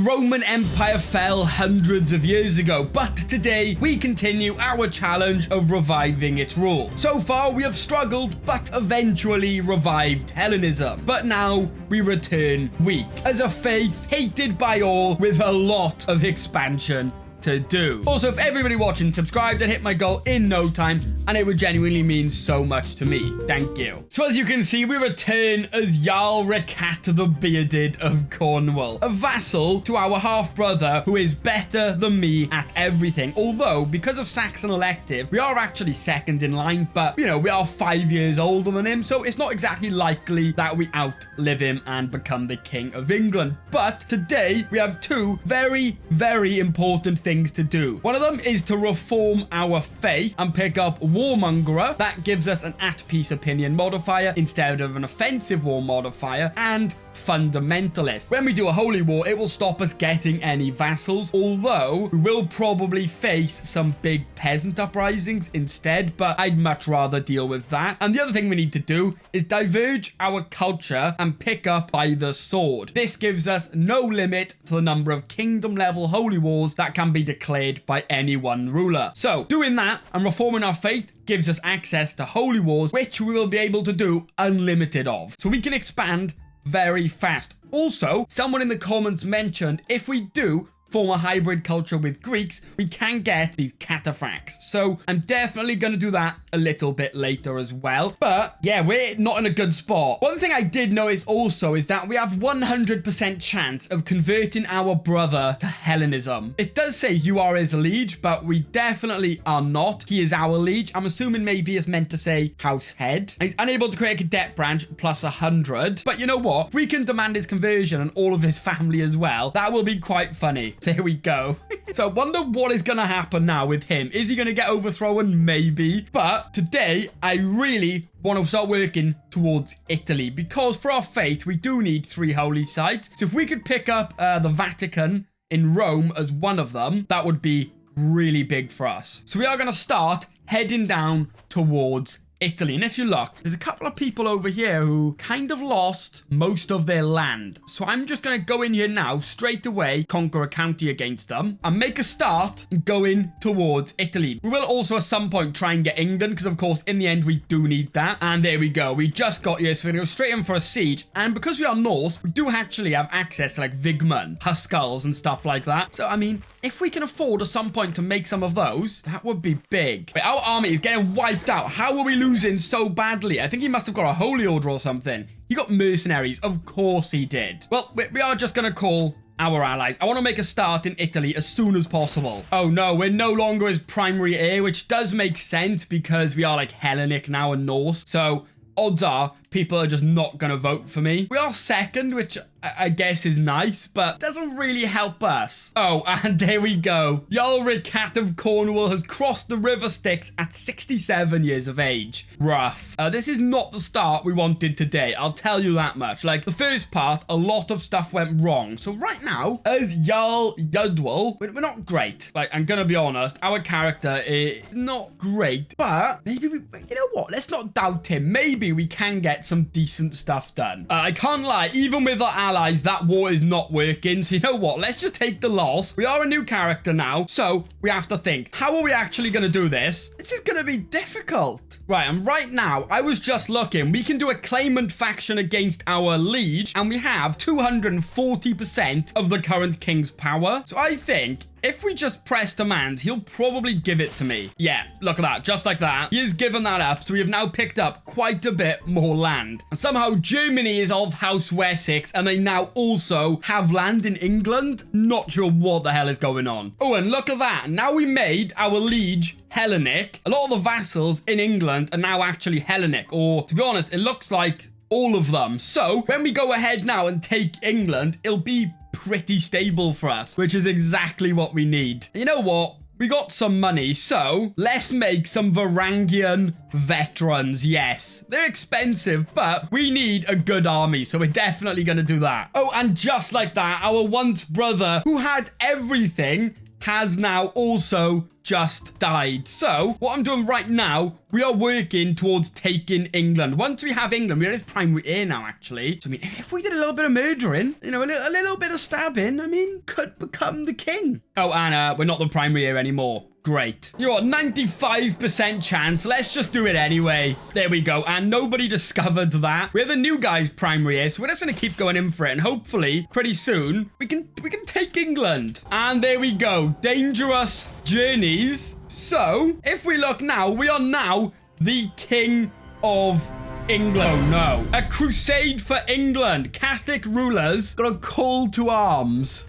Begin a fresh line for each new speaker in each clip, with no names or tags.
Roman Empire fell hundreds of years ago, but today we continue our challenge of reviving its rule. So far we have struggled, but eventually revived Hellenism. But now we return weak, as a faith hated by all with a lot of expansion to do. Also, if everybody watching subscribed, I'd hit my goal in no time, and it would genuinely mean so much to me. Thank you. So as you can see, we return as Jarl Ricat the Bearded of Cornwall, a vassal to our half-brother who is better than me at everything. Although, because of Saxon elective, we are actually second in line, but, you know, we are 5 years older than him, so it's not exactly likely that we outlive him and become the King of England. But today, we have two very, very important things to do. One of them is to reform our faith and pick up Warmongerer. That gives us an at-peace opinion modifier instead of an offensive war modifier, and Fundamentalist. When we do a holy war, it will stop us getting any vassals, although we will probably face some big peasant uprisings instead, but I'd much rather deal with that. And the other thing we need to do is diverge our culture and pick up by the sword. This gives us no limit to the number of kingdom level holy wars that can be declared by any one ruler. So doing that and reforming our faith gives us access to holy wars, which we will be able to do unlimited of. So we can expand very fast. Also, someone in the comments mentioned if we do form a hybrid culture with Greeks, we can get these cataphracts. So I'm definitely going to do that a little bit later as well. But yeah, we're not in a good spot. One thing I did notice also is that we have 100% chance of converting our brother to Hellenism. It does say you are his liege, but we definitely are not. He is our liege. I'm assuming maybe it's meant to say house head. And he's unable to create a cadet branch plus 100. But you know what? If we can demand his conversion and all of his family as well, that will be quite funny. There we go. So I wonder what is going to happen now with him. Is he going to get overthrown? Maybe. But today, I really want to start working towards Italy, because for our faith, we do need 3 holy sites. So if we could pick up the Vatican in Rome as one of them, that would be really big for us. So we are going to start heading down towards Italy. And if you look, there's a couple of people over here who kind of lost most of their land. So I'm just going to go in here now, straight away, conquer a county against them, and make a start going towards Italy. We will also at some point try and get England, because of course, in the end, we do need that. And there we go. We just got here, so we're going to go straight in for a siege. And because we are Norse, we do actually have access to like Vigman, Huskarls, and stuff like that. So, I mean, if we can afford at some point to make some of those, that would be big. Wait, our army is getting wiped out. How are we losing so badly? I think he must have got a holy order or something. He got mercenaries. Of course he did. Well, we are just going to call our allies. I want to make a start in Italy as soon as possible. Oh no, we're no longer his primary heir, which does make sense because we are like Hellenic now and Norse. So odds are people are just not going to vote for me. We are second, which I guess is nice, but doesn't really help us. Oh, and there we go. Jarl Ricat of Cornwall has crossed the River Styx at 67 years of age. Rough. This is not the start we wanted today. I'll tell you that much. Like, the first part, a lot of stuff went wrong. So right now, as Jarl Yudwal, we're not great. Like, I'm going to be honest, our character is not great, but maybe we, you know what? Let's not doubt him. Maybe we can get some decent stuff done. I can't lie, even with our allies, that war is not working. So you know what? Let's just take the loss. We are a new character now, so we have to think, how are we actually going to do this? This is going to be difficult. Right, and right now, I was just looking. We can do a claimant faction against our liege, and we have 240% of the current king's power. So I think if we just press demand, he'll probably give it to me. Yeah, look at that. Just like that. He has given that up, so we have now picked up quite a bit more land. And somehow Germany is of House Wessex, and they now also have land in England. Not sure what the hell is going on. Oh, and look at that. Now we made our liege Hellenic. A lot of the vassals in England are now actually Hellenic, or to be honest, it looks like all of them. So when we go ahead now and take England, it'll be pretty stable for us, which is exactly what we need. You know what? We got some money, so let's make some Varangian veterans. Yes, they're expensive, but we need a good army, so we're definitely going to do that. Oh, and just like that, our once brother, who had everything, has now also just died. So what I'm doing right now, we are working towards taking England. Once we have England, we're at his primary heir now, actually. So, I mean, if we did a little bit of murdering, you know, a little bit of stabbing, I mean, could become the king. Oh, and we're not the primary heir anymore. Great. You know what, 95% chance. Let's just do it anyway. There we go. And nobody discovered that. We're the new guy's primary heir, so we're just going to keep going in for it. And hopefully, pretty soon, we can take England. And there we go. Dangerous journeys. So, if we look now, we are now the king of England. Oh no. A crusade for England. Catholic rulers got a call to arms.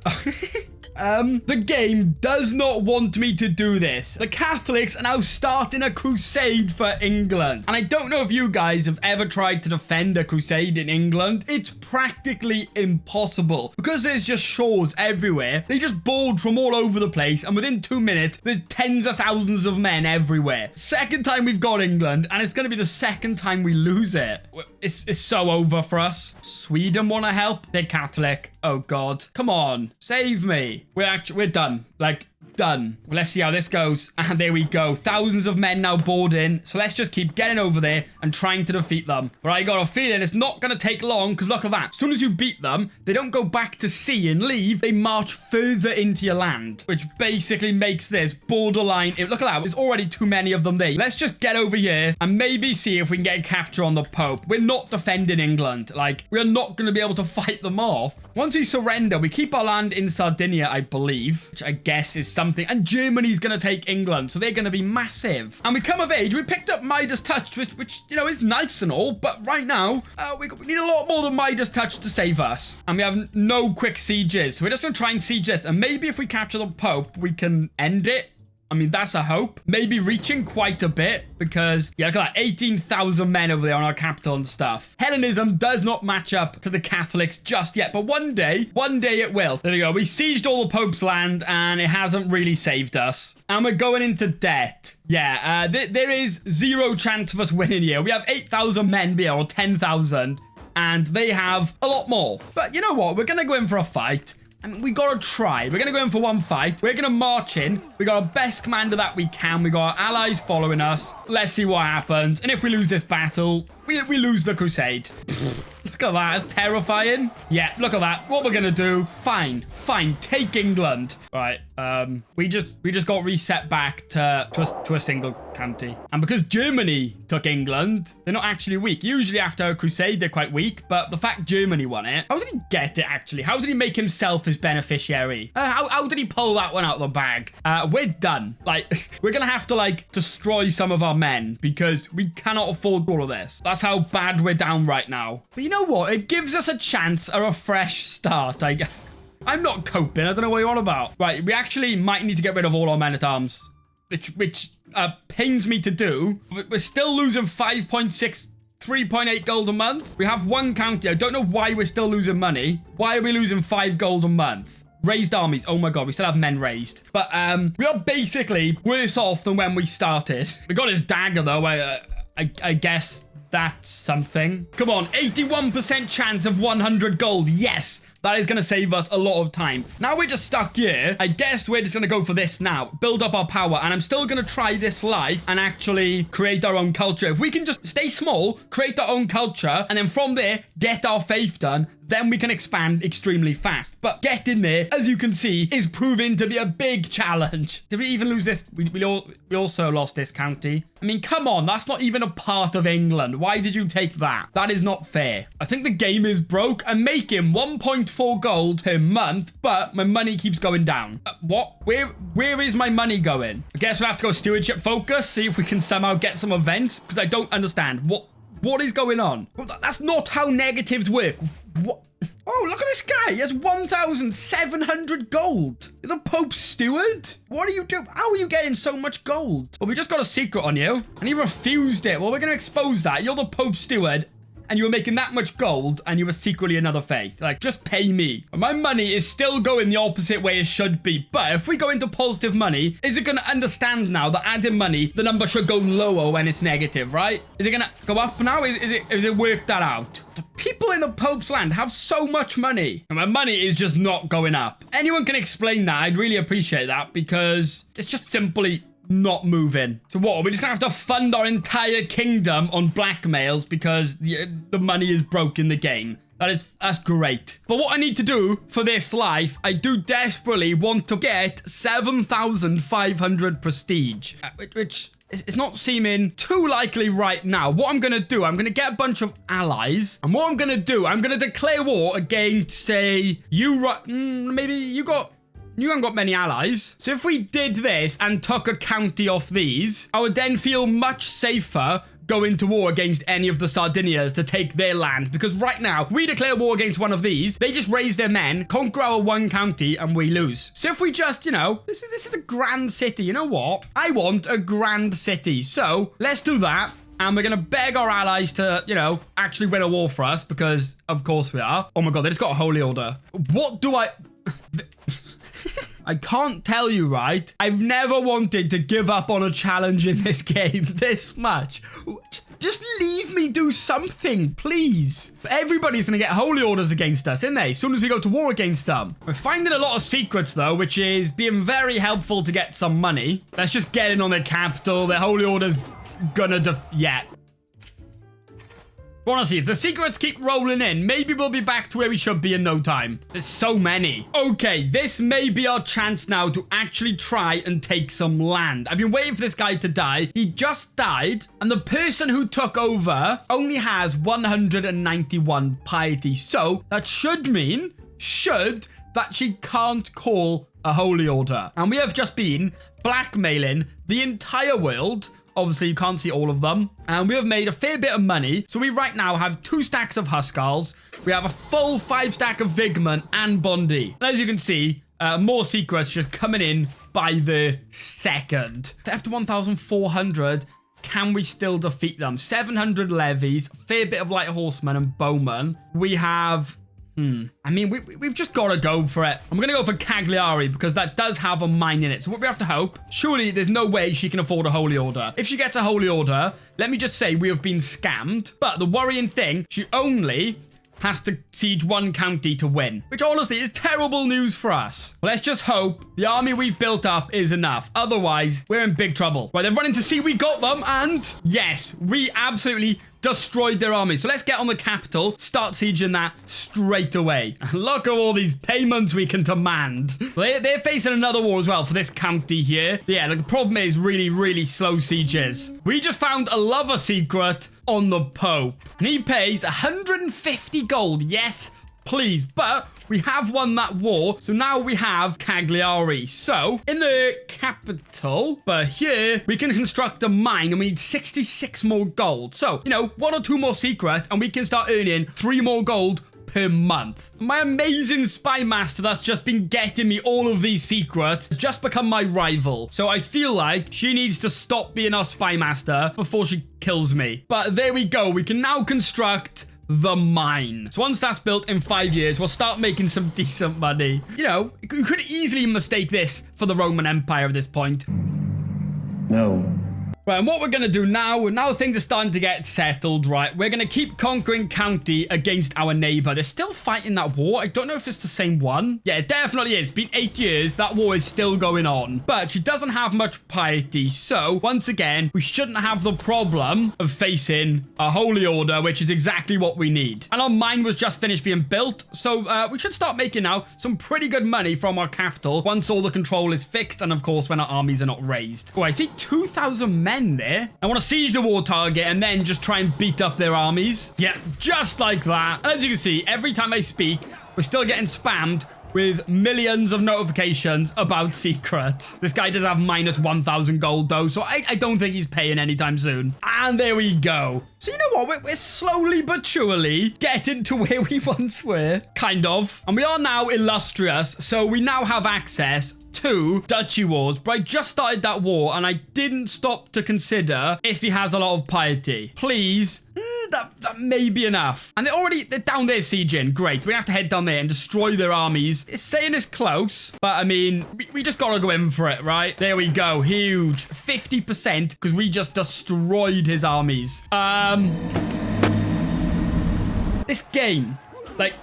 The game does not want me to do this. The Catholics are now starting a crusade for England. And I don't know if you guys have ever tried to defend a crusade in England. It's practically impossible because there's just shores everywhere. They just board from all over the place. And within 2 minutes, there's tens of thousands of men everywhere. Second time we've got England, and it's going to be the second time we lose it. It's so over for us. Sweden want to help? They're Catholic. Oh God. Come on. Save me. We're done. Like, done. Well, let's see how this goes. And there we go. Thousands of men now boarding. So let's just keep getting over there and trying to defeat them. But I got a feeling it's not going to take long because look at that. As soon as you beat them, they don't go back to sea and leave. They march further into your land, which basically makes this borderline. Look at that. There's already too many of them there. Let's just get over here and maybe see if we can get a capture on the Pope. We're not defending England. Like, we're not going to be able to fight them off. Once we surrender, we keep our land in Sardinia, I believe, which I guess is something. And Germany's going to take England, so they're going to be massive. And we come of age. We picked up Midas Touch, which you know, is nice and all. But right now, we need a lot more than Midas Touch to save us. And we have no quick sieges. So we're just going to try and siege this. And maybe if we capture the Pope, we can end it. I mean, that's a hope. Maybe reaching quite a bit because, yeah, look at that. 18,000 men over there on our capital and stuff. Hellenism does not match up to the Catholics just yet, but one day it will. There we go. We sieged all the Pope's land and it hasn't really saved us. And we're going into debt. Yeah, there is zero chance of us winning here. We have 8,000 men here, or 10,000, and they have a lot more. But you know what? We're going to go in for a fight. I mean, we gotta try. We're gonna go in for one fight. We're gonna march in. We got our best commander that we can. We got our allies following us. Let's see what happens. And if we lose this battle, we lose the crusade. Look at that. It's terrifying. Yeah, look at that. What we're gonna do. Fine. Take England. Right. We just got reset back to a single county. And because Germany took England, they're not actually weak. Usually after a crusade, they're quite weak. But the fact Germany won it, how did he get it, actually? How did he make himself his beneficiary? How did he pull that one out of the bag? We're done. Like, we're gonna have to, like, destroy some of our men because we cannot afford all of this. That's how bad we're down right now. But you know what? It gives us a chance at a fresh start, I guess. I'm not coping. I don't know what you're on about. Right, we actually might need to get rid of all our men-at-arms, which pains me to do. We're still losing 5.6, 3.8 gold a month. We have one county. I don't know why we're still losing money. Why are we losing 5 gold a month? Raised armies. Oh my God, we still have men raised. But we are basically worse off than when we started. We got his dagger, though. I guess that's something. Come on, 81% chance of 100 gold. Yes, that is going to save us a lot of time. Now we're just stuck here. I guess we're just going to go for this now. Build up our power. And I'm still going to try this life and actually create our own culture. If we can just stay small, create our own culture, and then from there, get our faith done, then we can expand extremely fast. But getting there, as you can see, is proving to be a big challenge. Did we even lose this? We also lost this county. I mean, come on. That's not even a part of England. Why did you take that? That is not fair. I think the game is broke. I'm making 1.4 gold per month, but my money keeps going down. What? Where is my money going? I guess we'll have to go stewardship focus, see if we can somehow get some events, because I don't understand. What is going on? Well, that's not how negatives work. What? Oh, look at this guy. He has 1,700 gold. You're the Pope's steward? What are you doing? How are you getting so much gold? Well, we just got a secret on you, and he refused it. Well, we're going to expose that. You're the Pope's steward, and you were making that much gold and you were secretly another faith. Like, just pay me. My money is still going the opposite way it should be. But if we go into positive money, is it going to understand now that adding money, the number should go lower when it's negative, right? Is it going to go up now? Is it worked that out? The people in the Pope's land have so much money, and my money is just not going up. Anyone can explain that. I'd really appreciate that, because it's just simply not moving. So what, we're just gonna have to fund our entire kingdom on blackmails because the money is broke in the game. That's great. But what I need to do for this life, I do desperately want to get 7,500 prestige, which it's not seeming too likely right now. What I'm gonna do, I'm gonna get a bunch of allies, and what I'm gonna do, I'm gonna declare war against, say, maybe you haven't got many allies. So if we did this and took a county off these, I would then feel much safer going to war against any of the Sardinias to take their land. Because right now, we declare war against one of these, they just raise their men, conquer our one county, and we lose. So if we just, this is a grand city. You know what? I want a grand city. So let's do that. And we're going to beg our allies to, actually win a war for us, because of course we are. Oh my God, they just got a holy order. What do I... I can't tell you, right? I've never wanted to give up on a challenge in this game this much. Just leave me do something, please. Everybody's going to get holy orders against us, isn't they? As soon as we go to war against them. We're finding a lot of secrets, though, which is being very helpful to get some money. Let's just get in on their capital. Their holy order's gonna Honestly, if the secrets keep rolling in, maybe we'll be back to where we should be in no time. There's so many. Okay, this may be our chance now to actually try and take some land. I've been waiting for this guy to die. He just died, and the person who took over only has 191 piety. So that should mean, that she can't call a holy order. And we have just been blackmailing the entire world. Obviously, you can't see all of them. And we have made a fair bit of money. So we right now have 2 stacks of Huskarls. We have a full 5 stack of Vigman and Bondi. And as you can see, more secrets just coming in by the second. After 1,400, can we still defeat them? 700 levies, fair bit of light horsemen and bowmen. We have... I mean, we've just got to go for it. I'm going to go for Cagliari because that does have a mine in it. So what we have to hope, surely there's no way she can afford a holy order. If she gets a holy order, let me just say we have been scammed. But the worrying thing, she only has to siege 1 county to win, which honestly is terrible news for us. Well, let's just hope the army we've built up is enough. Otherwise, we're in big trouble. Right, they're running to see we got them, and yes, we absolutely destroyed their army. So let's get on the capital, start sieging that straight away. Look at all these payments we can demand. They're facing another war as well for this county here. Yeah, the problem is really slow sieges. We just found a lover secret on the Pope, and he pays 150 gold. Yes, please. But we have won that war, so now we have Cagliari. So in the capital, but here we can construct a mine, and we need 66 more gold. So 1 or 2 more secrets, and we can start earning 3 more gold per month. My amazing spy master that's just been getting me all of these secrets has just become my rival. So I feel like she needs to stop being our spy master before she kills me. But there we go. We can now construct the mine. So once that's built in 5 years, we'll start making some decent money. You could easily mistake this for the Roman Empire at this point.
No.
Right, and what we're going to do now things are starting to get settled, right? We're going to keep conquering county against our neighbor. They're still fighting that war. I don't know if it's the same one. Yeah, it definitely is. It's been 8 years. That war is still going on. But she doesn't have much piety. So, once again, we shouldn't have the problem of facing a holy order, which is exactly what we need. And our mine was just finished being built. So, we should start making now some pretty good money from our capital once all the control is fixed. And, of course, when our armies are not raised. Oh, I see 2,000 men there. I want to siege the war target and then just try and beat up their armies. Yeah, just like that. And as you can see, every time I speak, we're still getting spammed with millions of notifications about secrets. This guy does have minus 1,000 gold though, so I don't think he's paying anytime soon. And there we go. So you know what? We're slowly but surely getting to where we once were, kind of. And we are now illustrious, so we now have access to Duchy Wars, but I just started that war and I didn't stop to consider if he has a lot of piety. Please. that may be enough. And they're down there sieging. Great. We're gonna have to head down there and destroy their armies. It's saying it's close, but I mean, we just gotta go in for it, right? There we go. Huge. 50% because we just destroyed his armies. This game, like,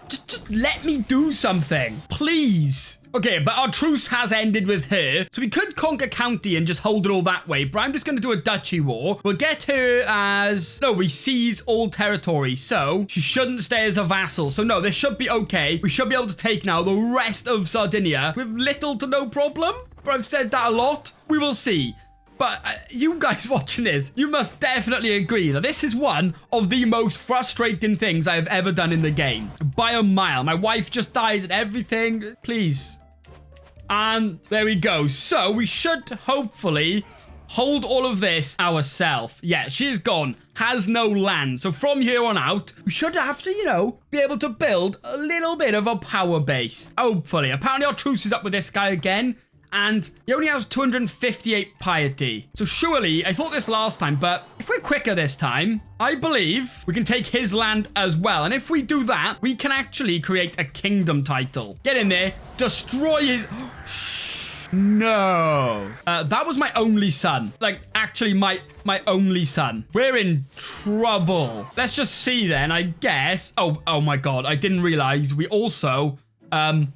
just let me do something, please. Okay, but our truce has ended with her, so we could conquer county and just hold it all that way, but I'm just going to do a duchy war. We'll get her as... No, we seize all territory, so she shouldn't stay as a vassal. So no, this should be okay. We should be able to take now the rest of Sardinia with little to no problem, but I've said that a lot. We will see. But you guys watching this, you must definitely agree that this is one of the most frustrating things I have ever done in the game. By a mile. My wife just died and everything. Please. And there we go. So we should hopefully hold all of this ourselves. Yeah, she is gone. Has no land. So from here on out, we should have to, you know, be able to build a little bit of a power base. Hopefully. Apparently our truce is up with this guy again. And he only has 258 piety. So surely, I thought this last time, but if we're quicker this time, I believe we can take his land as well. And if we do that, we can actually create a kingdom title. Get in there, destroy his... No. That was my only son. Like, actually, my only son. We're in trouble. Let's just see then, I guess. Oh my God. I didn't realize we also...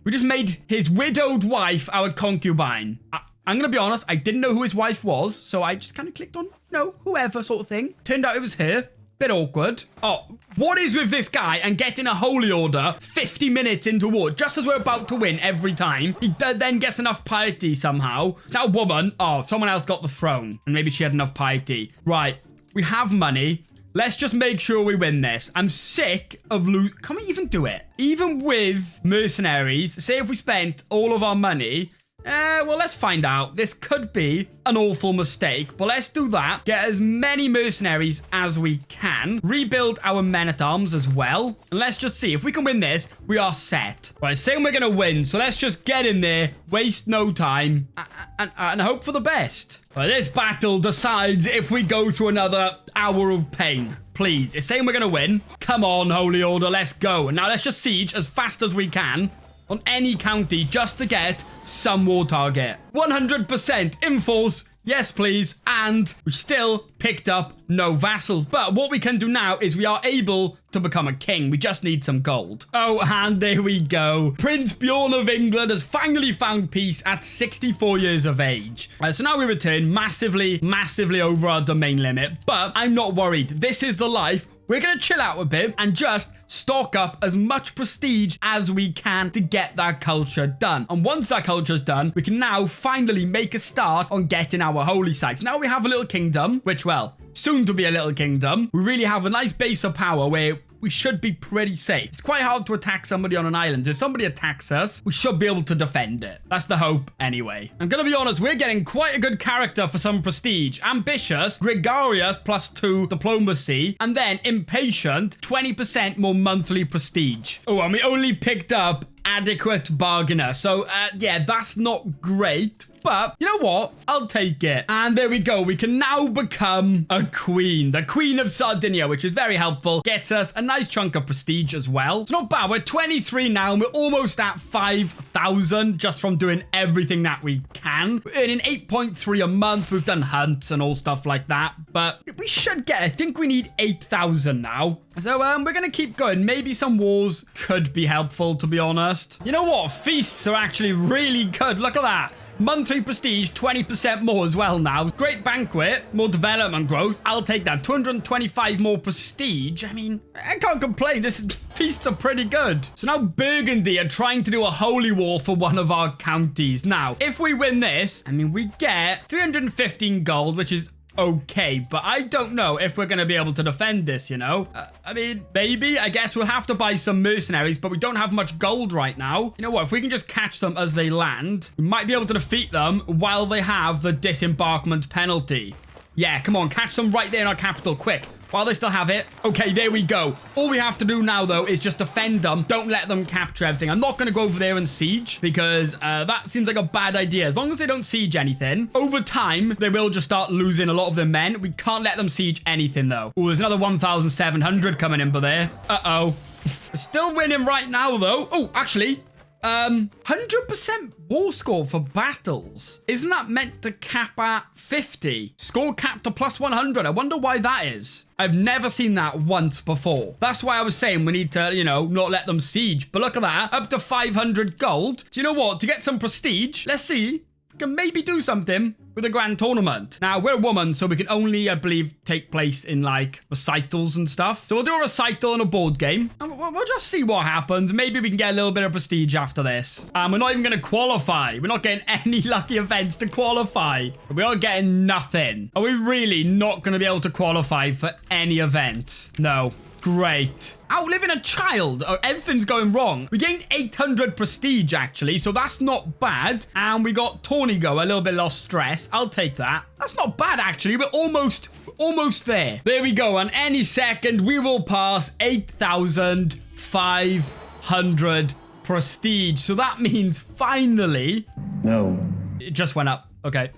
we just made his widowed wife our concubine. I'm going to be honest, I didn't know who his wife was, so I just kind of clicked on, no, whoever sort of thing. Turned out it was her. Bit awkward. Oh, what is with this guy and getting a holy order 50 minutes into war, just as we're about to win every time? He then gets enough piety somehow. Now, woman. Oh, someone else got the throne, and maybe she had enough piety. Right, we have money. Let's just make sure we win this. I'm sick of losing. Can we even do it? Even with mercenaries, say if we spent all of our money... well, let's find out. This could be an awful mistake, but let's do that. Get as many mercenaries as we can. Rebuild our men-at-arms as well. And let's just see. If we can win this, we are set. Right, saying we're going to win, so let's just get in there, waste no time, and hope for the best. Right, this battle decides if we go through another hour of pain. Please, it's saying we're going to win. Come on, Holy Order, let's go. And now let's just siege as fast as we can on any county just to get some war target. 100% enforce, yes please, and we still picked up no vassals. But what we can do now is we are able to become a king. We just need some gold. Oh, and there we go. Prince Bjorn of England has finally found peace at 64 years of age. So now we return massively over our domain limit, but I'm not worried. This is the life. We're going to chill out a bit and just stock up as much prestige as we can to get that culture done. And once that culture is done, we can now finally make a start on getting our holy sites. Now we have a little kingdom, which, well, soon to be a little kingdom. We really have a nice base of power where we should be pretty safe. It's quite hard to attack somebody on an island. If somebody attacks us, we should be able to defend it. That's the hope anyway. I'm going to be honest, we're getting quite a good character for some prestige. Ambitious, gregarious, +2 diplomacy, and then impatient, 20% more monthly prestige. Oh, and we only picked up adequate bargainer. So, yeah, that's not great. But you know what? I'll take it. And there we go. We can now become a queen. The Queen of Sardinia, which is very helpful. Gets us a nice chunk of prestige as well. It's not bad. We're 23 now and we're almost at 5,000 just from doing everything that we can. We're earning 8.3 a month. We've done hunts and all stuff like that. But we should get, I think we need 8,000 now. So we're going to keep going. Maybe some wars could be helpful, to be honest. You know what? Feasts are actually really good. Look at that. Monthly prestige, 20% more as well now. Great banquet, more development growth. I'll take that. 225 more prestige. I mean, I can't complain. Feasts are pretty good. So now Burgundy are trying to do a holy war for one of our counties. Now, if we win this, I mean, we get 315 gold, which is okay, but I don't know if we're going to be able to defend this, you know? I mean, maybe. I guess we'll have to buy some mercenaries, but we don't have much gold right now. You know what? If we can just catch them as they land, we might be able to defeat them while they have the disembarkment penalty. Yeah, come on, catch them right there in our capital, quick. While they still have it. Okay, there we go. All we have to do now, though, is just defend them. Don't let them capture everything. I'm not going to go over there and siege because that seems like a bad idea. As long as they don't siege anything, over time, they will just start losing a lot of their men. We can't let them siege anything, though. Oh, there's another 1,700 coming in, but there. Uh-oh. We're still winning right now, though. Oh, actually... 100% war score for battles. Isn't that meant to cap at 50? Score capped to plus 100. I wonder why that is. I've never seen that once before. That's why I was saying we need to, you know, not let them siege. But look at that. Up to 500 gold. Do you know what? To get some prestige, let's see. We can maybe do something with a grand tournament. Now, we're a woman, so we can only, I believe, take place in, like, recitals and stuff. So we'll do a recital and a board game. And we'll just see what happens. Maybe we can get a little bit of prestige after this. And we're not even going to qualify. We're not getting any lucky events to qualify. We are getting nothing. Are we really not going to be able to qualify for any event? No. Great. Outliving a child. Oh, everything's going wrong. We gained 800 prestige, actually, so that's not bad. And we got Tornigo, a little bit lost stress. I'll take that. That's not bad, actually. We're almost there. There we go. And any second, we will pass 8,500 prestige. So that means finally...
No.
It just went up. Okay.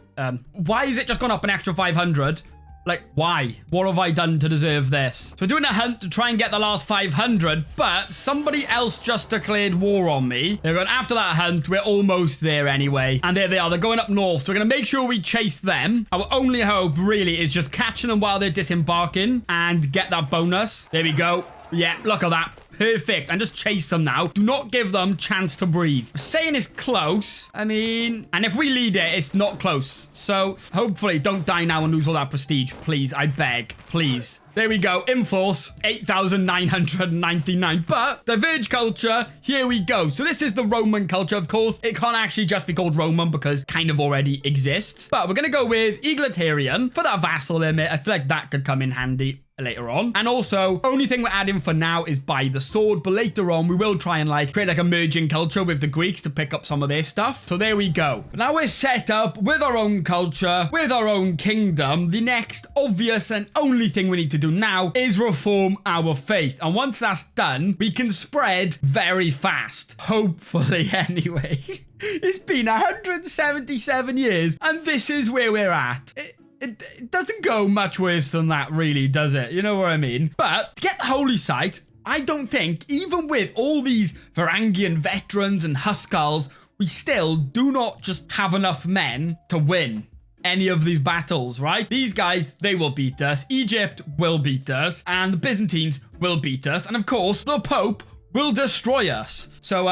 Why is it just gone up an extra 500? Like, why? What have I done to deserve this? So we're doing a hunt to try and get the last 500, but somebody else just declared war on me. They're going, after that hunt, we're almost there anyway. And there they are. They're going up north. So we're going to make sure we chase them. Our only hope, really, is just catching them while they're disembarking and get that bonus. There we go. Yeah, look at that. Perfect. And just chase them now. Do not give them chance to breathe. Saying it's close. I mean, and if we lead it, it's not close. So hopefully don't die now and lose all that prestige. Please, I beg. Please. There we go. Enforce 8,999. But diverge culture, here we go. So this is the Roman culture, of course. It can't actually just be called Roman because it kind of already exists. But we're going to go with egalitarian for that vassal limit. I feel like that could come in handy later on. And also, only thing we're adding for now is by the sword, but later on we will try and like create like a merging culture with the Greeks to pick up some of their stuff. So there we go. But now we're set up with our own culture, with our own kingdom. The next obvious and only thing we need to do now is reform our faith. And once that's done, we can spread very fast. Hopefully, anyway. It's been 177 years and this is where we're at. It doesn't go much worse than that, really, does it? You know what I mean? But to get the holy site, I don't think, even with all these Varangian veterans and Huskars, we still do not just have enough men to win any of these battles, right? These guys, they will beat us. Egypt will beat us. And the Byzantines will beat us. And of course, the Pope will destroy us. So,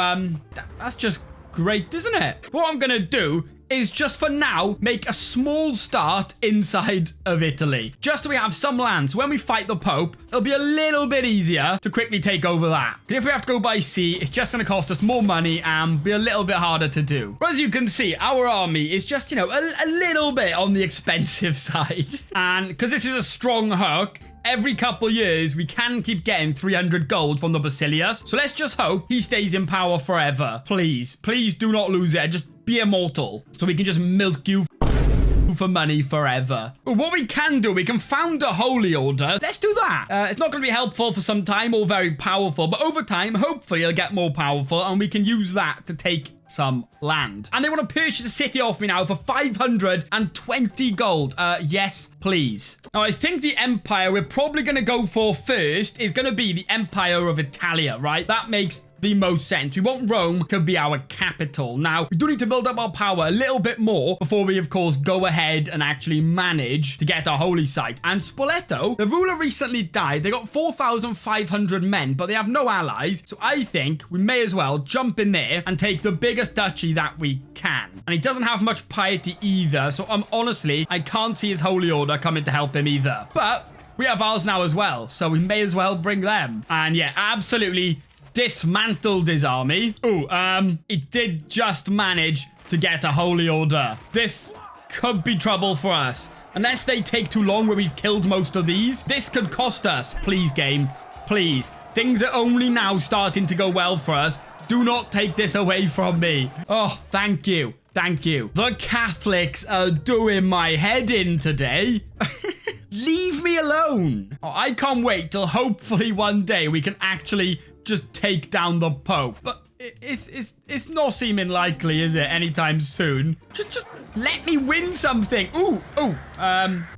that's just great, isn't it? What I'm going to do is just for now make a small start inside of Italy. Just so we have some land. So when we fight the Pope, it'll be a little bit easier to quickly take over that. If we have to go by sea, it's just going to cost us more money and be a little bit harder to do. But as you can see, our army is just, you know, a little bit on the expensive side. And because this is a strong hook, every couple years, we can keep getting 300 gold from the Basilius. So let's just hope he stays in power forever. Please, please do not lose it. Just be immortal so we can just milk you for money forever. But what we can do, we can found a holy order. Let's do that. It's not going to be helpful for some time or very powerful, but over time, hopefully it'll get more powerful and we can use that to take some land. And they want to purchase a city off me now for 520 gold. Yes, please. Now, I think the empire we're probably going to go for first is going to be the Empire of Italia, right? That makes the most sense. We want Rome to be our capital. Now, we do need to build up our power a little bit more before we, of course, go ahead and actually manage to get our holy site. And Spoleto, the ruler recently died. They got 4,500 men, but they have no allies. So I think we may as well jump in there and take the biggest duchy that we can. And he doesn't have much piety either. So honestly, I can't see his holy order coming to help him either. But we have ours now as well. So we may as well bring them. And yeah, absolutely dismantled his army. Oh, it did just manage to get a holy order. This could be trouble for us. Unless they take too long where we've killed most of these, this could cost us. Please, game. Please. Things are only now starting to go well for us. Do not take this away from me. Oh, thank you. Thank you. The Catholics are doing my head in today. leave me alone. Oh, I can't wait till hopefully one day we can actually just take down the Pope. But it's not seeming likely, is it, anytime soon? Just let me win something. Ooh.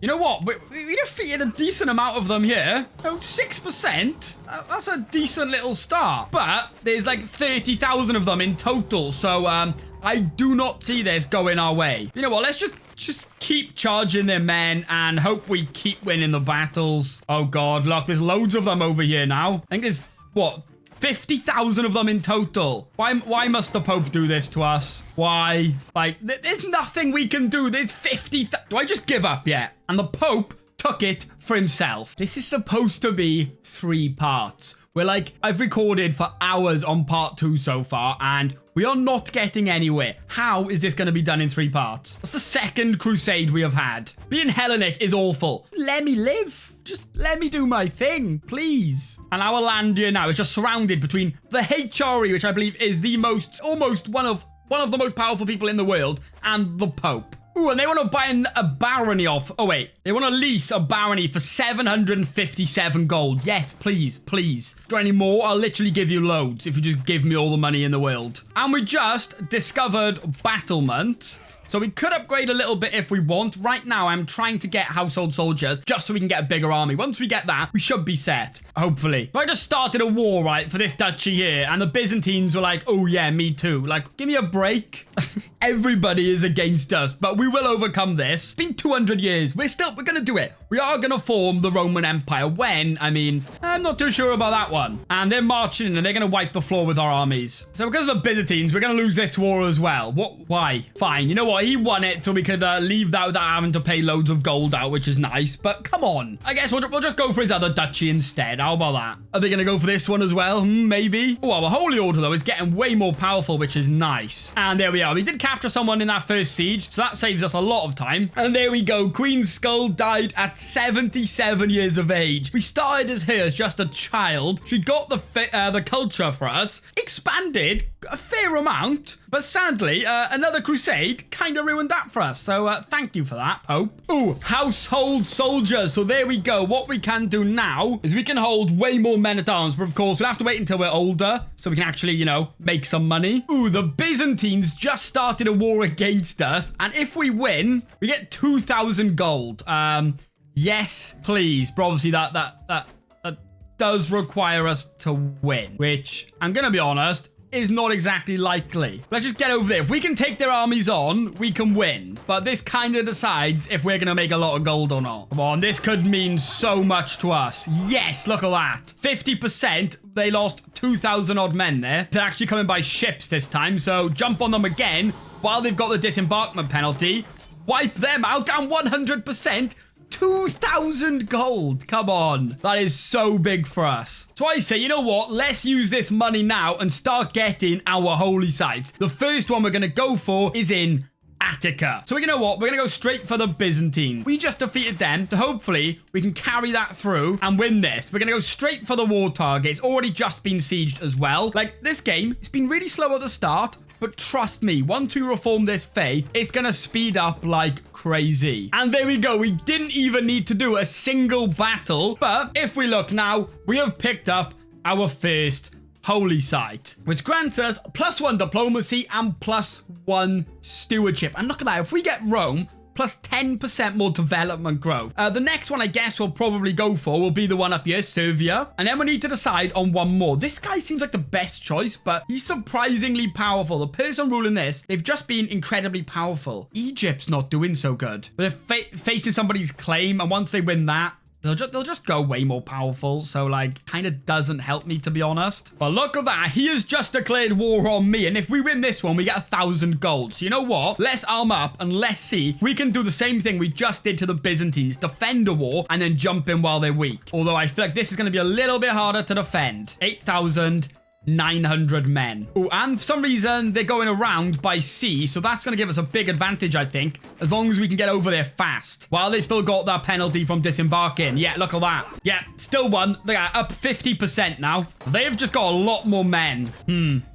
You know what? We defeated a decent amount of them here. Oh, 6%. That's a decent little start. But there's like 30,000 of them in total. So I do not see this going our way. You know what? Let's just keep charging their men and hope we keep winning the battles. Oh God, look, there's loads of them over here now. I think there's, what, 50,000 of them in total. Why must the Pope do this to us? Why? Like, there's nothing we can do. There's 50,000. Do I just give up yet? And the Pope took it for himself. This is supposed to be 3 parts. We're like, I've recorded for hours on part 2 so far, and we are not getting anywhere. How is this going to be done in 3 parts? That's the 2nd crusade we have had. Being Hellenic is awful. Let me live. Just let me do my thing, please. And our land here now is just surrounded between the HRE, which I believe is the almost one of the most powerful people in the world, and the Pope. Ooh, and they want to buy a barony off. Oh, wait. They want to lease a barony for 757 gold. Yes, please. Do you want any more? I'll literally give you loads if you just give me all the money in the world. And we just discovered battlements. So we could upgrade a little bit if we want. Right now, I'm trying to get household soldiers just so we can get a bigger army. Once we get that, we should be set, hopefully. But I just started a war, right, for this duchy here. And the Byzantines were like, oh, yeah, me too. Like, give me a break. Everybody is against us, but we will overcome this. It's been 200 years. We're going to do it. We are going to form the Roman Empire. When? I mean, I'm not too sure about that one. And they're marching in and they're going to wipe the floor with our armies. So because of the Byzantines, we're going to lose this war as well. What? Why? Fine. You know what? He won it so we could leave that without having to pay loads of gold out, which is nice. But come on. I guess we'll just go for his other duchy instead. How about that? Are they going to go for this one as well? Maybe. Oh, our Holy Order, though, is getting way more powerful, which is nice. And there we are. We did capture someone in that first siege, so that saves us a lot of time. And there we go. Queen Skull died at 77 years of age. We started as her as just a child. She got the culture for us, expanded a fair amount, but sadly, another crusade kind of ruined that for us. So thank you for that, Pope. Ooh, household soldiers. So there we go. What we can do now is we can hold way more men-at-arms, but of course, we'll have to wait until we're older so we can actually, you know, make some money. Ooh, the Byzantines just started a war against us, and if we win, we get 2,000 gold. Yes, please. But obviously, that does require us to win, which I'm gonna be honest, is not exactly likely. Let's just get over there. If we can take their armies on, we can win. But this kind of decides if we're going to make a lot of gold or not. Come on, this could mean so much to us. Yes, look at that. 50%. They lost 2,000 odd men there. They're actually coming by ships this time. So jump on them again while they've got the disembarkment penalty. Wipe them out, down 100%. 2,000 gold. Come on. That is so big for us. So I say, you know what? Let's use this money now and start getting our holy sites. The first one we're going to go for is in Attica. So you know what? We're going to go straight for the Byzantines. We just defeated them. So hopefully we can carry that through and win this. We're going to go straight for the war target. It's already just been sieged as well. Like, this game, it's been really slow at the start. But trust me, once we reform this faith, it's going to speed up like crazy. And there we go. We didn't even need to do a single battle. But if we look now, we have picked up our first holy site, which grants us +1 diplomacy and +1 stewardship. And look at that. If we get Rome, plus 10% more development growth. The next one I guess we'll probably go for will be the one up here, Serbia. And then we need to decide on one more. This guy seems like the best choice, but he's surprisingly powerful. The person ruling this, they've just been incredibly powerful. Egypt's not doing so good. They're facing somebody's claim, and once they win that, they'll just go way more powerful. So, like, kind of doesn't help me, to be honest. But look at that. He has just declared war on me. And if we win this one, we get 1,000 gold. So, you know what? Let's arm up and let's see. We can do the same thing we just did to the Byzantines. Defend a war and then jump in while they're weak. Although I feel like this is going to be a little bit harder to defend. 8,900 men. Oh, and for some reason, they're going around by sea. So that's going to give us a big advantage, I think, as long as we can get over there fast. While they've still got that penalty from disembarking. Yeah, look at that. Yeah, still won. They are up 50% now. They've just got a lot more men.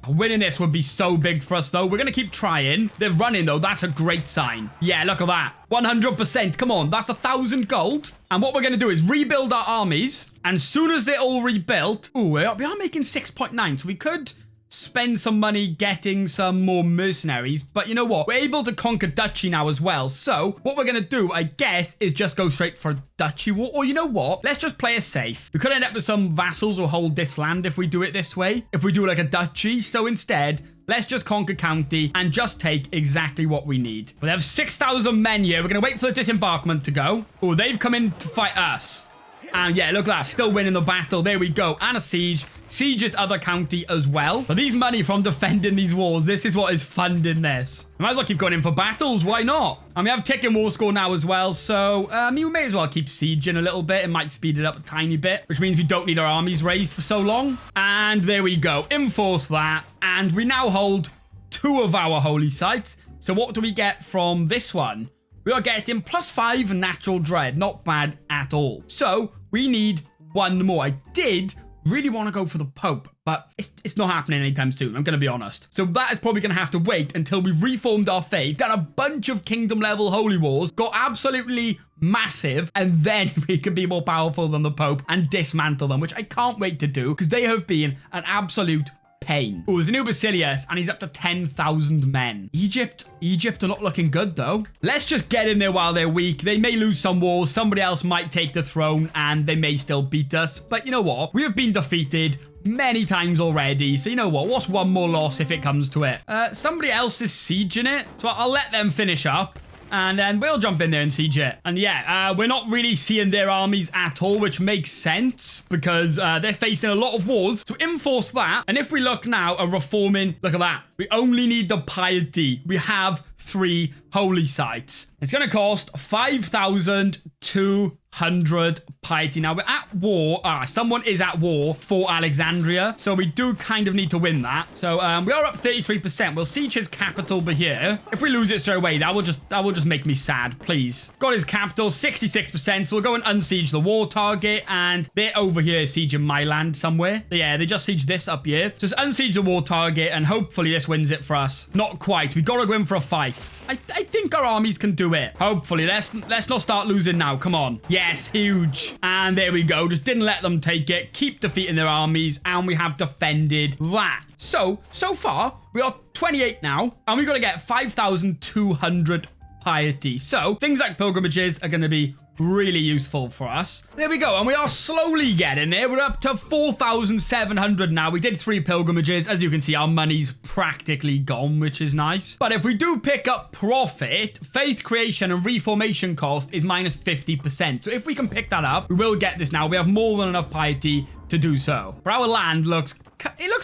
Winning this would be so big for us, though. We're going to keep trying. They're running, though. That's a great sign. Yeah, look at that. 100%. Come on. That's 1,000 gold. And what we're going to do is rebuild our armies. And as soon as they're all rebuilt... Ooh, we are making 6.9. So we could spend some money getting some more mercenaries. But you know what? We're able to conquer duchy now as well. So what we're going to do, I guess, is just go straight for a duchy war. Or you know what? Let's just play it safe. We could end up with some vassals who hold this land if we do it this way. If we do like a duchy. So instead, let's just conquer county and just take exactly what we need. We have 6,000 men here. We're going to wait for the disembarkment to go. Oh, they've come in to fight us. And yeah, look at that. Still winning the battle. There we go. And a siege. Siege is other county as well. But these money from defending these walls, this is what is funding this. I might as well keep going in for battles. Why not? And we have ticking war score now as well. So, we may as well keep sieging a little bit. It might speed it up a tiny bit, which means we don't need our armies raised for so long. And there we go. Enforce that. And we now hold 2 of our holy sites. So what do we get from this one? We are getting +5 natural dread. Not bad at all. So we need 1 more. I did really want to go for the Pope, but it's not happening anytime soon. I'm going to be honest. So that is probably going to have to wait until we've reformed our faith, done a bunch of kingdom level holy wars, got absolutely massive, and then we can be more powerful than the Pope and dismantle them, which I can't wait to do because they have been an absolute pain. Oh, there's a new Basilius, and he's up to 10,000 men. Egypt are not looking good, though. Let's just get in there while they're weak. They may lose some wars. Somebody else might take the throne, and they may still beat us. But you know what? We have been defeated many times already. So you know what? What's one more loss if it comes to it? Somebody else is sieging it. So I'll let them finish up. And then we'll jump in there and siege it. And yeah, we're not really seeing their armies at all, which makes sense because they're facing a lot of wars. So enforce that. And if we look now at reforming, look at that. We only need the piety. We have 3 holy sites. It's going to cost 5,200 piety. Now, we're at war. Someone is at war for Alexandria. So we do kind of need to win that. So we are up 33%. We'll siege his capital by here. If we lose it straight away, that will just make me sad, please. Got his capital, 66%. So we'll go and unsiege the war target. And they're over here sieging my land somewhere. Yeah, they just sieged this up here. So just unsiege the war target and hopefully this wins it for us. Not quite. We got to go in for a fight. I think our armies can do it. Hopefully. Let's not start losing now. Come on. Yes, huge. And there we go. Just didn't let them take it. Keep defeating their armies. And we have defended that. So far, we are 28 now. And we got to get 5,200 piety. So things like pilgrimages are going to be really useful for us. There we go. And we are slowly getting there. We're up to 4,700 now. We did 3 pilgrimages. As you can see, our money's practically gone, which is nice. But if we do pick up profit, faith creation and reformation cost is minus 50%. So if we can pick that up, we will get this now. We have more than enough piety to do so. But our land looks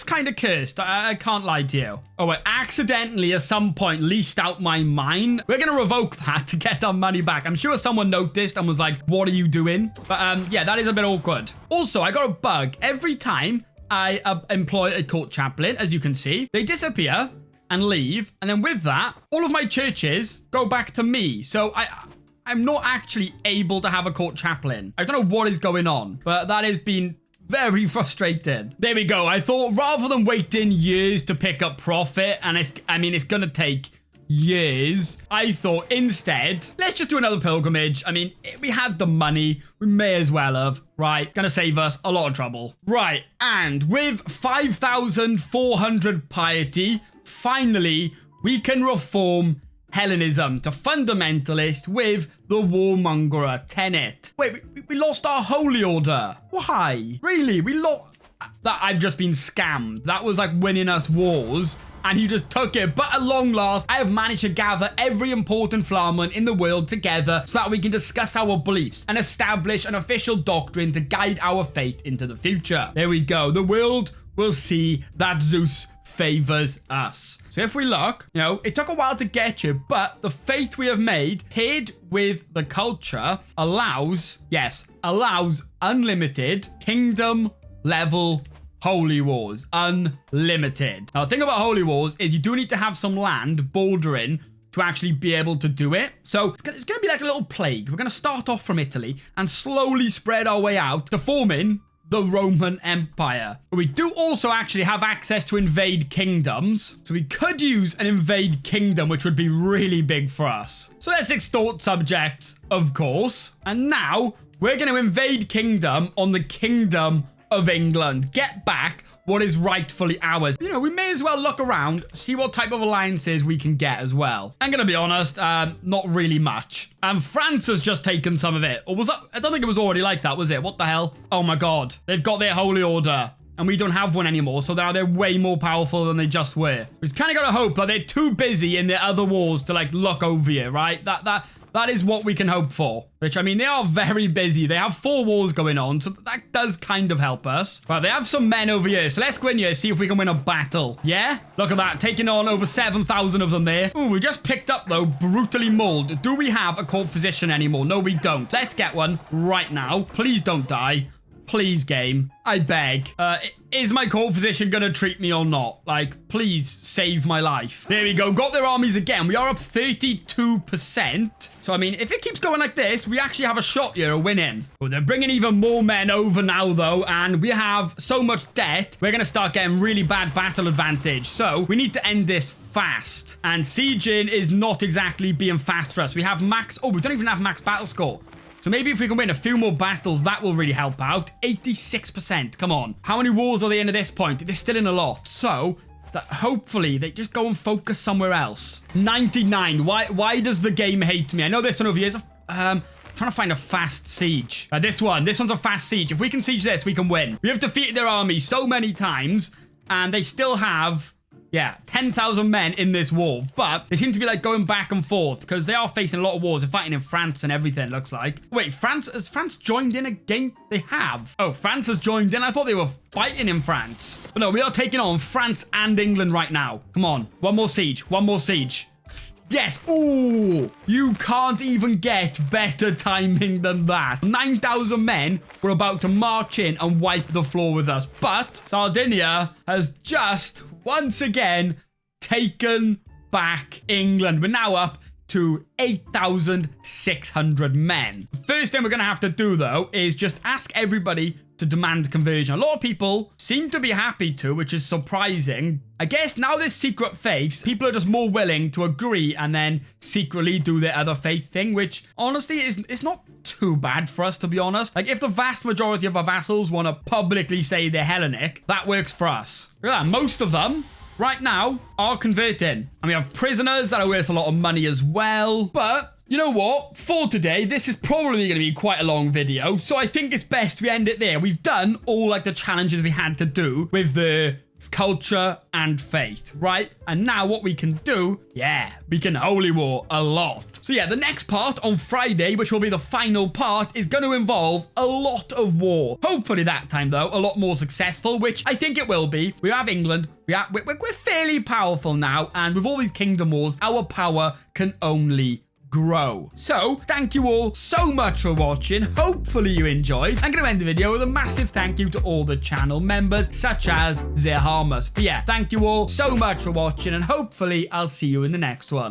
kind of cursed. I can't lie to you. Oh, I accidentally at some point leased out my mine. We're going to revoke that to get our money back. I'm sure someone noticed and was like, what are you doing? But yeah, that is a bit awkward. Also, I got a bug. Every time I employ a court chaplain, as you can see, they disappear and leave. And then with that, all of my churches go back to me. So I'm not actually able to have a court chaplain. I don't know what is going on, but that has been very frustrated. There we go. I thought rather than waiting years to pick up profit, and it's going to take years, I thought instead, let's just do another pilgrimage. I mean, we had the money. We may as well have. Right. Going to save us a lot of trouble. Right. And with 5,400 piety, finally, we can reform Hellenism to fundamentalist with the warmongerer tenet. Wait, we lost our holy order. Why? Really? We lost that? I've just been scammed. That was like winning us wars and you just took it. But at long last, I have managed to gather every important Flamen in the world together so that we can discuss our beliefs and establish an official doctrine to guide our faith into the future. There we go. The world will see that Zeus favors us. So if we look, it took a while to get here, but the faith we have made paired with the culture allows unlimited kingdom level holy wars. Unlimited. Now, the thing about holy wars is you do need to have some land bordering to actually be able to do it. So it's going to be like a little plague. We're going to start off from Italy and slowly spread our way out to forming the Roman Empire. But we do also actually have access to invade kingdoms. So we could use an invade kingdom, which would be really big for us. So let's extort subjects, of course. And now we're going to invade kingdom on the Kingdom of England. Get back what is rightfully ours. You know, we may as well look around, see what type of alliances we can get as well. I'm gonna be honest, not really much. France has just taken some of it. Or was that? I don't think it was already like that, was it? What the hell? Oh my god. They've got their holy order. And we don't have one anymore, so now they're way more powerful than they just were. We just kind of gotta hope that they're too busy in their other wars to, like, look over you, right? That is what we can hope for. Which, I mean, they are very busy. They have 4 wars going on, so that does kind of help us. Right, they have some men over here, so let's go in here, see if we can win a battle. Yeah? Look at that, taking on over 7,000 of them there. Ooh, we just picked up, though, brutally mauled. Do we have a court physician anymore? No, we don't. Let's get one right now. Please don't die. Please, game. I beg. Is my court physician gonna treat me or not? Like, please save my life. There we go. Got their armies again. We are up 32%. So, I mean, if it keeps going like this, we actually have a shot here of winning. Oh, they're bringing even more men over now, though. And we have so much debt. We're gonna start getting really bad battle advantage. So, we need to end this fast. And sieging is not exactly being fast for us. We have max... Oh, we don't even have max battle score. So maybe if we can win a few more battles, that will really help out. 86%. Come on. How many wars are they in at this point? They're still in a lot. So that hopefully they just go and focus somewhere else. 99. Why does the game hate me? I know this one over here is trying to find a fast siege. This one's a fast siege. If we can siege this, we can win. We have defeated their army so many times, and they still have... Yeah, 10,000 men in this war, but they seem to be like going back and forth because they are facing a lot of wars. They're fighting in France and everything, looks like. Wait, has France joined in again? They have. Oh, France has joined in. I thought they were fighting in France. But no, we are taking on France and England right now. Come on, one more siege, one more siege. Yes. Ooh, you can't even get better timing than that. 9,000 men were about to march in and wipe the floor with us. But Sardinia has just once again taken back England. We're now up to 8,600 men. The first thing we're going to have to do, though, is just ask everybody to demand conversion. A lot of people seem to be happy to, which is surprising. I guess now there's secret faiths, people are just more willing to agree and then secretly do their other faith thing, which honestly is not too bad for us, to be honest. Like, if the vast majority of our vassals want to publicly say they're Hellenic, that works for us. Look at that, most of them right now are converting. And we have prisoners that are worth a lot of money as well. But you know what? For today, this is probably going to be quite a long video. So I think it's best we end it there. We've done all like the challenges we had to do with the culture and faith, right? And now what we can do, yeah, we can holy war a lot. So yeah, the next part on Friday, which will be the final part, is going to involve a lot of war. Hopefully that time, though, a lot more successful, which I think it will be. We have England. We're fairly powerful now. And with all these kingdom wars, our power can only grow. So thank you all so much for watching. Hopefully you enjoyed. I'm going to end the video with a massive thank you to all the channel members, such as Zerhamus. But yeah, thank you all so much for watching, and hopefully I'll see you in the next one.